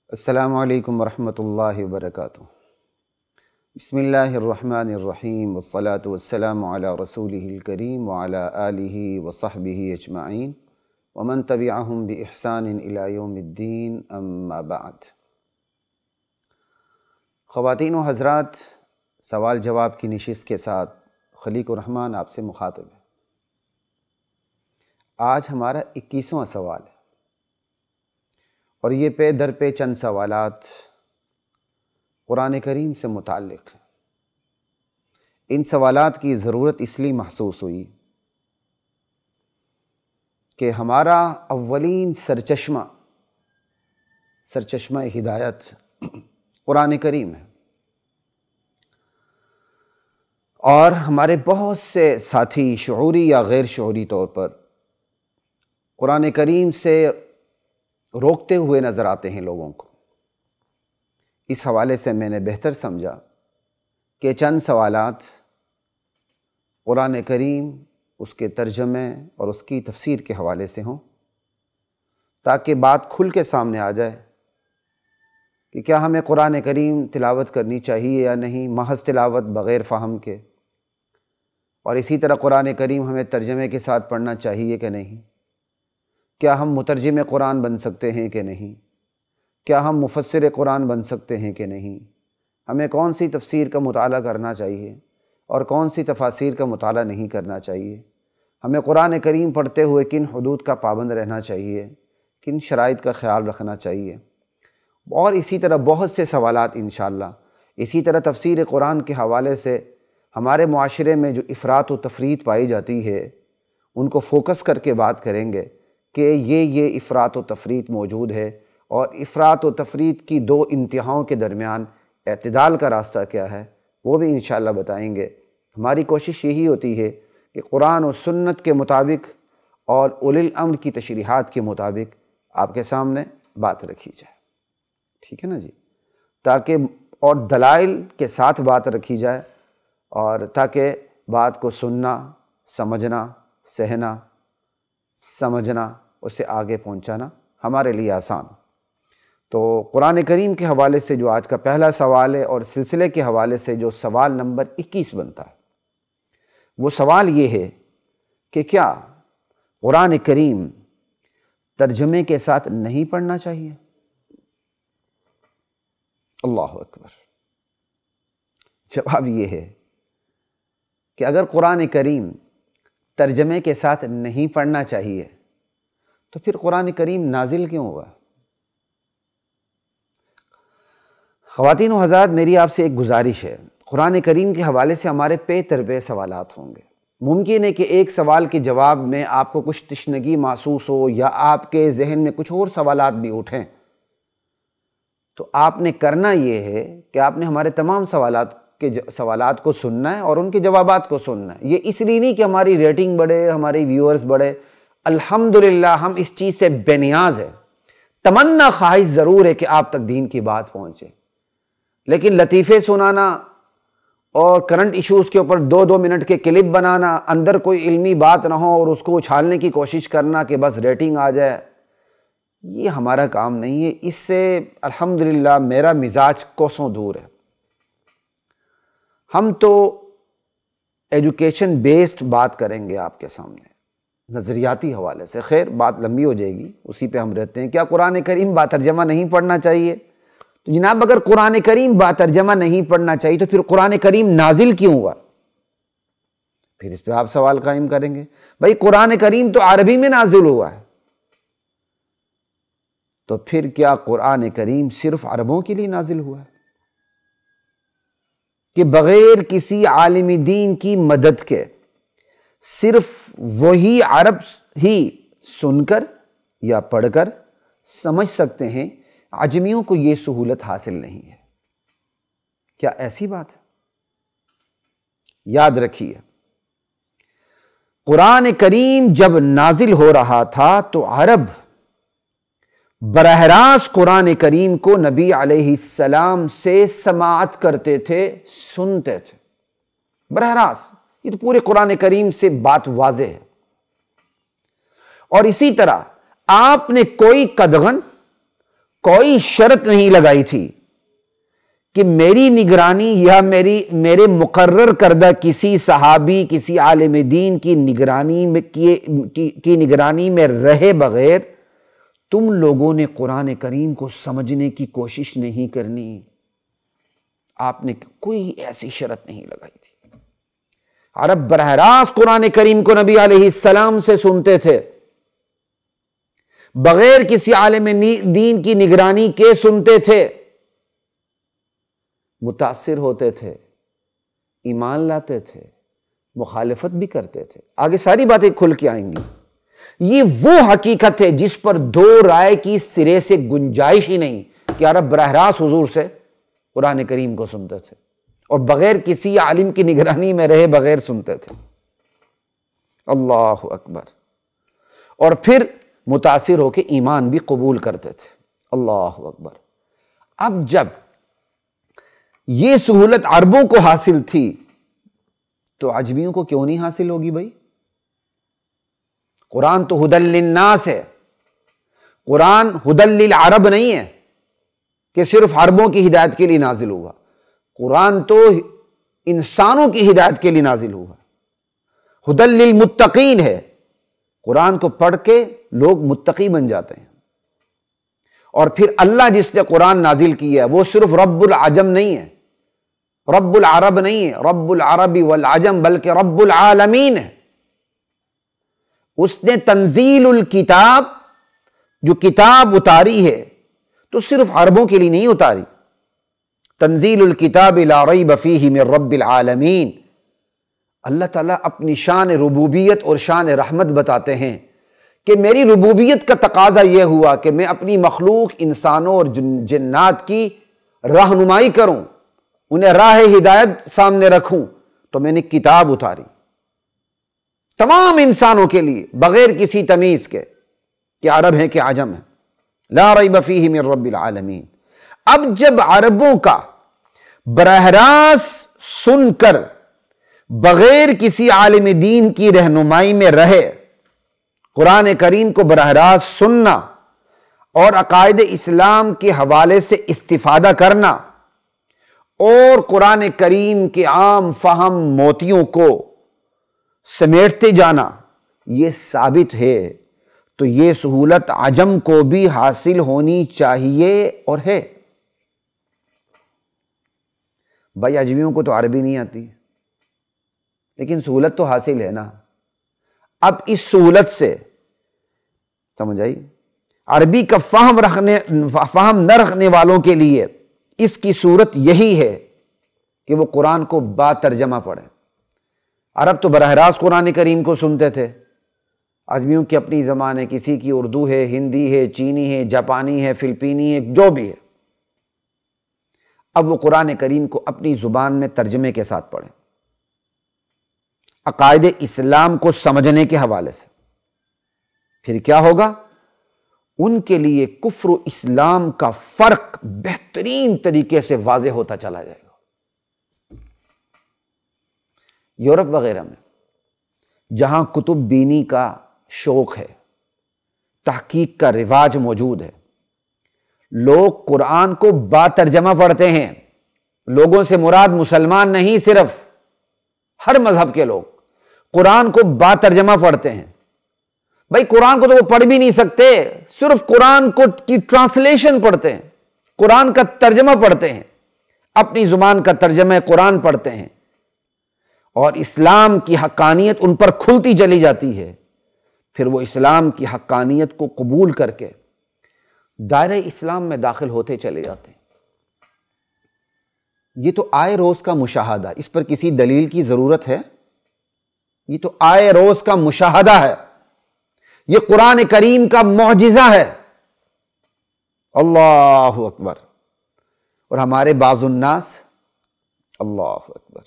السلام علیکم ورحمۃ اللہ وبرکاتہ۔ بسم اللہ الرحمن الرحیم والصلاة والسلام علی رسولہ الکریم وعلی آلہ وصحبہ اجمعین ومن تبعہم بإحسان الی یوم الدین، اما بعد۔ خواتین و حضرات، سوال جواب کی نشست کے ساتھ خلیق الرحمن آپ سے مخاطب ہے۔ آج ہمارا 21واں سوال ہے اور یہ پے در پہ چند سوالات قرآن کریم سے متعلق ہیں۔ ان سوالات کی ضرورت اس لیے محسوس ہوئی کہ ہمارا اولین سرچشمہ ہدایت قرآن کریم ہے، اور ہمارے بہت سے ساتھی شعوری یا غیر شعوری طور پر قرآن کریم سے روکتے ہوئے نظر آتے ہیں لوگوں کو۔ اس حوالے سے میں نے بہتر سمجھا کہ چند سوالات قرآن کریم، اس کے ترجمے اور اس کی تفسیر کے حوالے سے ہوں، تاکہ بات کھل کے سامنے آ جائے کہ کیا ہمیں قرآن کریم تلاوت کرنی چاہیے یا نہیں، محض تلاوت بغیر فہم کے، اور اسی طرح قرآن کریم ہمیں ترجمے کے ساتھ پڑھنا چاہیے کہ نہیں، کیا ہم مترجم قرآن بن سکتے ہیں کہ نہیں، کیا ہم مفسر قرآن بن سکتے ہیں کہ نہیں، ہمیں کون سی تفسیر کا مطالعہ کرنا چاہیے اور کون سی تفاسیر کا مطالعہ نہیں کرنا چاہیے، ہمیں قرآن کریم پڑھتے ہوئے کن حدود کا پابند رہنا چاہیے، کن شرائط کا خیال رکھنا چاہیے، اور اسی طرح بہت سے سوالات انشاءاللہ۔ اسی طرح تفسیر قرآن کے حوالے سے ہمارے معاشرے میں جو افراط و تفریط پائی جاتی ہے، ان کو فوکس کر کے بات کریں گے کہ یہ افراط و تفریط موجود ہے، اور افراط و تفریط کی دو انتہاؤں کے درمیان اعتدال کا راستہ کیا ہے، وہ بھی انشاءاللہ بتائیں گے۔ ہماری کوشش یہی ہوتی ہے کہ قرآن و سنت کے مطابق اور اولی الامر کی تشریحات کے مطابق آپ کے سامنے بات رکھی جائے، ٹھیک ہے نا جی، تاکہ اور دلائل کے ساتھ بات رکھی جائے، اور تاکہ بات کو سننا، سمجھنا، سہنا، سمجھنا، اسے آگے پہنچانا ہمارے لیے آسان۔ تو قرآن کریم کے حوالے سے جو آج کا پہلا سوال ہے، اور سلسلے کے حوالے سے جو سوال نمبر 21 بنتا ہے، وہ سوال یہ ہے کہ کیا قرآن کریم ترجمے کے ساتھ نہیں پڑھنا چاہیے؟ اللہ اکبر۔ جواب یہ ہے کہ اگر قرآن کریم ترجمے کے ساتھ نہیں پڑھنا چاہیے تو پھر قرآن کریم نازل کیوں ہوا؟ خواتین و حضرات، میری آپ سے ایک گزارش ہے، قرآن کریم کے حوالے سے ہمارے پے در پے سوالات ہوں گے۔ ممکن ہے کہ ایک سوال کے جواب میں آپ کو کچھ تشنگی محسوس ہو، یا آپ کے ذہن میں کچھ اور سوالات بھی اٹھیں، تو آپ نے کرنا یہ ہے کہ آپ نے ہمارے تمام سوالات کو سننا ہے اور ان کے جوابات کو سننا ہے۔ یہ اس لیے نہیں کہ ہماری ریٹنگ بڑھے، ہمارے ویورز بڑھے، الحمدللہ ہم اس چیز سے بے نیاز ہیں۔ تمنا خواہش ضرور ہے کہ آپ تک دین کی بات پہنچے، لیکن لطیفے سنانا اور کرنٹ ایشوز کے اوپر 2 منٹ کے کلپ بنانا، اندر کوئی علمی بات نہ ہو اور اس کو اچھالنے کی کوشش کرنا کہ بس ریٹنگ آ جائے، یہ ہمارا کام نہیں ہے۔ اس سے الحمدللہ میرا مزاج کوسوں دور ہے۔ ہم تو ایجوکیشن بیسڈ بات کریں گے آپ کے سامنے، نظریاتی حوالے سے۔ خیر، بات لمبی ہو جائے گی، اسی پہ ہم رہتے ہیں۔ کیا قرآن کریم با ترجمہ نہیں پڑھنا چاہیے؟ تو جناب، اگر قرآن کریم با ترجمہ نہیں پڑھنا چاہیے تو پھر قرآن کریم نازل کیوں ہوا؟ پھر اس پہ آپ سوال قائم کریں گے، بھائی قرآن کریم تو عربی میں نازل ہوا ہے، تو پھر کیا قرآن کریم صرف عربوں کے لیے نازل ہوا ہے کہ بغیر کسی عالم دین کی مدد کے صرف وہی عرب ہی سن کر یا پڑھ کر سمجھ سکتے ہیں، عجمیوں کو یہ سہولت حاصل نہیں ہے؟ کیا ایسی بات ہے؟ یاد رکھیے، قرآن کریم جب نازل ہو رہا تھا تو عرب براہ راست قرآن کریم کو نبی علیہ السلام سے سماعت کرتے تھے، سنتے تھے براہ راست۔ یہ تو پورے قرآن کریم سے بات واضح ہے۔ اور اسی طرح آپ نے کوئی قدغن، کوئی شرط نہیں لگائی تھی کہ میری نگرانی یا میرے مقرر کردہ کسی صحابی، کسی عالم دین کی نگرانی میں رہے بغیر تم لوگوں نے قرآن کریم کو سمجھنے کی کوشش نہیں کرنی۔ آپ نے کوئی ایسی شرط نہیں لگائی تھی۔ عرب براہ راست قرآن کریم کو نبی علیہ السلام سے سنتے تھے، بغیر کسی عالم دین کی نگرانی کے سنتے تھے، متاثر ہوتے تھے، ایمان لاتے تھے، مخالفت بھی کرتے تھے۔ آگے ساری باتیں کھل کے آئیں گی۔ یہ وہ حقیقت ہے جس پر دو رائے کی سرے سے گنجائش ہی نہیں کہ عرب براہ راست حضور سے قرآن کریم کو سنتے تھے اور بغیر کسی عالم کی نگرانی میں رہے بغیر سنتے تھے۔ اللہ اکبر۔ اور پھر متاثر ہو کے ایمان بھی قبول کرتے تھے۔ اللہ اکبر۔ اب جب یہ سہولت عربوں کو حاصل تھی تو عجمیوں کو کیوں نہیں حاصل ہوگی بھائی؟ قرآن تو ہدی للناس ہے، قرآن ہدی للعرب نہیں ہے کہ صرف عربوں کی ہدایت کے لیے نازل ہوا۔ قرآن تو انسانوں کی ہدایت کے لیے نازل ہوا، ہدی للمتقین ہے۔ قرآن کو پڑھ کے لوگ متقی بن جاتے ہیں۔ اور پھر اللہ جس نے قرآن نازل کیا ہے وہ صرف رب العجم نہیں ہے، رب العرب نہیں ہے، رب العرب والعجم، بلکہ رب العالمین ہے۔ اس نے تنزیل الکتاب، جو کتاب اتاری ہے تو صرف عربوں کے لیے نہیں اتاری۔ تنزیل الکتاب لا ریب فیہ من رب العالمین۔ اللہ تعالیٰ اپنی شان ربوبیت اور شان رحمت بتاتے ہیں کہ میری ربوبیت کا تقاضا یہ ہوا کہ میں اپنی مخلوق انسانوں اور جنات کی رہنمائی کروں، انہیں راہ ہدایت سامنے رکھوں، تو میں نے کتاب اتاری تمام انسانوں کے لیے بغیر کسی تمیز کے کہ عرب ہیں کہ عجم ہیں۔ لا ریب فیہ من رب العالمین۔ اب جب عربوں کا براہ راست سن کر بغیر کسی عالم دین کی رہنمائی میں رہے، قرآن کریم کو براہ راست سننا اور عقائد اسلام کے حوالے سے استفادہ کرنا اور قرآن کریم کے عام فہم موتیوں کو سمیٹتے جانا، یہ ثابت ہے، تو یہ سہولت عجم کو بھی حاصل ہونی چاہیے اور ہے۔ بھائی عجمیوں کو تو عربی نہیں آتی، لیکن سہولت تو حاصل ہے نا۔ اب اس سہولت سے سمجھ آئی؟ عربی کا فہم نہ رکھنے والوں کے لیے اس کی صورت یہی ہے کہ وہ قرآن کو با ترجمہ پڑھیں۔ عرب تو براہ راست قرآن کریم کو سنتے تھے، عجمیوں کی اپنی زبان ہے، کسی کی اردو ہے، ہندی ہے، چینی ہے، جاپانی ہے، فلپینی ہے، جو بھی ہے۔ اب وہ قرآن کریم کو اپنی زبان میں ترجمے کے ساتھ پڑھیں، عقائد اسلام کو سمجھنے کے حوالے سے۔ پھر کیا ہوگا؟ ان کے لیے کفر و اسلام کا فرق بہترین طریقے سے واضح ہوتا چلا جائے گا۔ یورپ وغیرہ میں جہاں کتب بینی کا شوق ہے، تحقیق کا رواج موجود ہے، لوگ قرآن کو با ترجمہ پڑھتے ہیں۔ لوگوں سے مراد مسلمان نہیں، صرف ہر مذہب کے لوگ قرآن کو با ترجمہ پڑھتے ہیں۔ بھائی قرآن کو تو وہ پڑھ بھی نہیں سکتے، صرف قرآن کی ٹرانسلیشن پڑھتے ہیں، قرآن کا ترجمہ پڑھتے ہیں، اپنی زبان کا ترجمہ قرآن پڑھتے ہیں، اور اسلام کی حقانیت ان پر کھلتی چلی جاتی ہے۔ پھر وہ اسلام کی حقانیت کو قبول کر کے دائرہ اسلام میں داخل ہوتے چلے جاتے ہیں۔ یہ تو آئے روز کا مشاہدہ، اس پر کسی دلیل کی ضرورت ہے؟ یہ تو آئے روز کا مشاہدہ ہے، یہ قرآن کریم کا معجزہ ہے۔ اللہ اکبر۔ اور ہمارے بعض الناس، اللہ اکبر،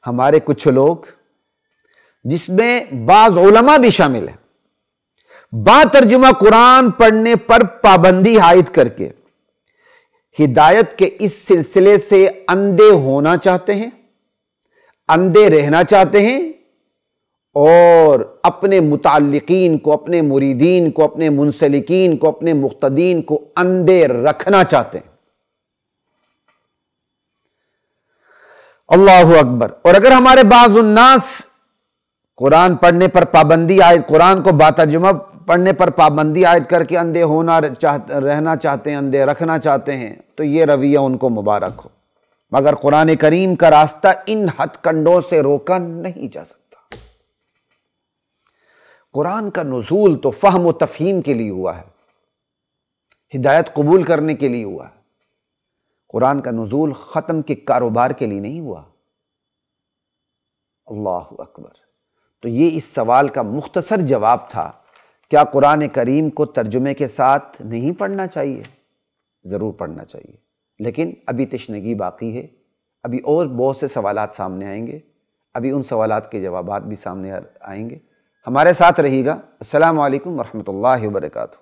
ہمارے کچھ لوگ جس میں بعض علماء بھی شامل ہیں، با ترجمہ قرآن پڑھنے پر پابندی عائد کر کے ہدایت کے اس سلسلے سے اندھے ہونا چاہتے ہیں، اندھے رہنا چاہتے ہیں، اور اپنے متعلقین کو، اپنے مریدین کو، اپنے منسلکین کو، اپنے مقتدین کو اندھے رکھنا چاہتے ہیں۔ اللہ اکبر۔ اور اگر ہمارے بعض الناس قرآن پڑھنے پر پابندی عائد، قرآن کو باترجمہ پڑھنے پر پابندی عائد کر کے اندھے رہنا چاہتے ہیں، اندھے رکھنا چاہتے ہیں، تو یہ رویہ ان کو مبارک ہو، مگر قرآن کریم کا راستہ ان ہتھ کنڈوں سے روکا نہیں جا سکتا۔ قرآن کا نزول تو فہم و تفہیم کے لیے ہوا ہے، ہدایت قبول کرنے کے لیے ہوا ہے۔ قرآن کا نزول ختم کے کاروبار کے لیے نہیں ہوا۔ اللہ اکبر۔ تو یہ اس سوال کا مختصر جواب تھا، کیا قرآن کریم کو ترجمے کے ساتھ نہیں پڑھنا چاہیے؟ ضرور پڑھنا چاہیے، لیکن ابھی تشنگی باقی ہے، ابھی اور بہت سے سوالات سامنے آئیں گے، ابھی ان سوالات کے جوابات بھی سامنے آئیں گے۔ ہمارے ساتھ رہیے گا۔ السلام علیکم ورحمۃ اللہ وبرکاتہ۔